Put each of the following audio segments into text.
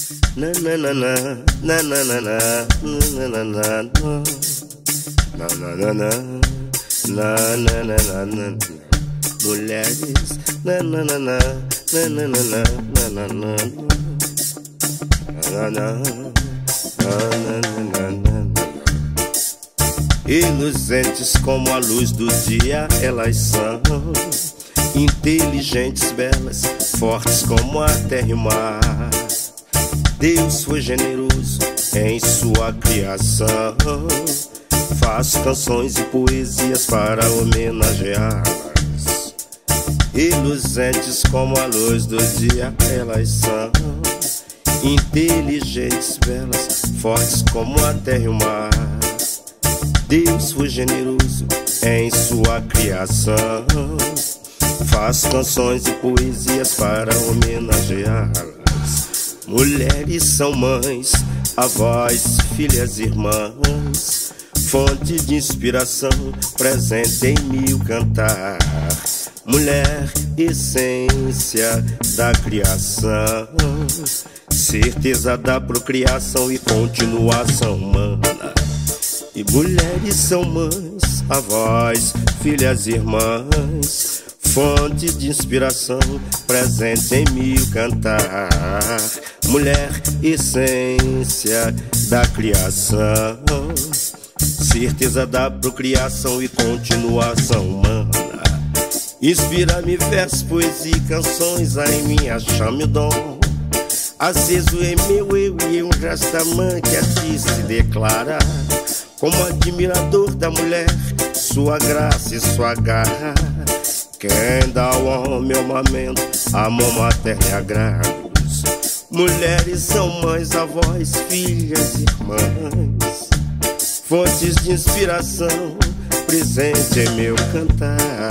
Na na na na na na na na na na na na na na na. Mulheres, na na na na na na na na na na na. Reluzentes como a luz do dia, elas são inteligentes, belas, fortes como a terra e o mar. Deus foi generoso em sua criação. Faço canções e poesias para homenageá-las. Reluzentes como a luz do dia, elas são inteligentes, belas, fortes como a terra e o mar. Deus foi generoso em sua criação. Faço canções e poesias para homenageá-las. Mulheres são mães, avós, filhas, irmãs, fonte de inspiração, presente em mil cantar. Mulher, essência da criação, certeza da procriação e continuação humana. E mulheres são mães, avós, filhas, irmãs, fonte de inspiração, presente em mil cantar. Mulher, essência da criação, certeza da procriação e continuação humana. Inspira-me versos, poesia e canções, aí me chame o dom. Aceso em meu eu e um rastamã que a ti se declara. Como admirador da mulher, sua graça e sua garra. Quem dá ao homem o momento, amor materno e agravos. Mulheres são mães, avós, filhas, irmãs, fontes de inspiração, presente em meu cantar.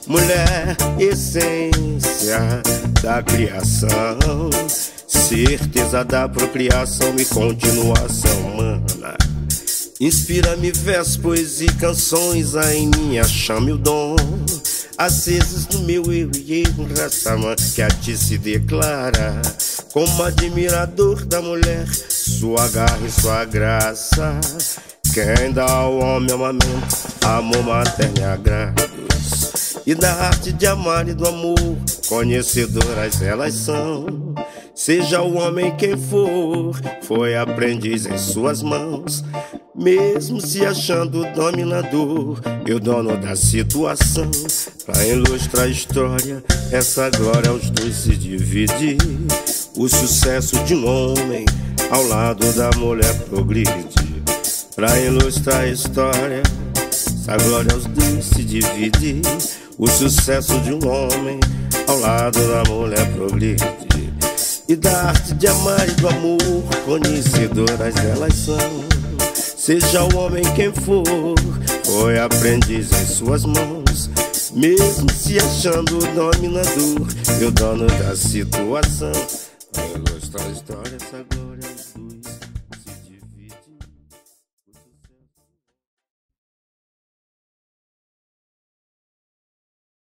Mulher, essência da criação, certeza da procriação e continuação humana. Inspira-me versos, poesia e canções, aí em mim chame o dom. Acesos no meu eu e um raçamã que a ti se declara. Como admirador da mulher, sua garra e sua graça. Quem dá ao homem amamento, amor materno e agravos. E da arte de amar e do amor, conhecedoras elas são. Seja o homem quem for, foi aprendiz em suas mãos. Mesmo se achando dominador e o dono da situação, pra ilustrar a história, essa glória aos dois se divide. O sucesso de um homem ao lado da mulher progride. Pra ilustrar a história, essa glória aos dois se divide. O sucesso de um homem ao lado da mulher progride. E da arte de amar e do amor, conhecedoras elas são. Seja o homem quem for, foi aprendiz em suas mãos. Mesmo se achando dominador e o dono da situação, pra ilustrar a história, essa glória aos dois.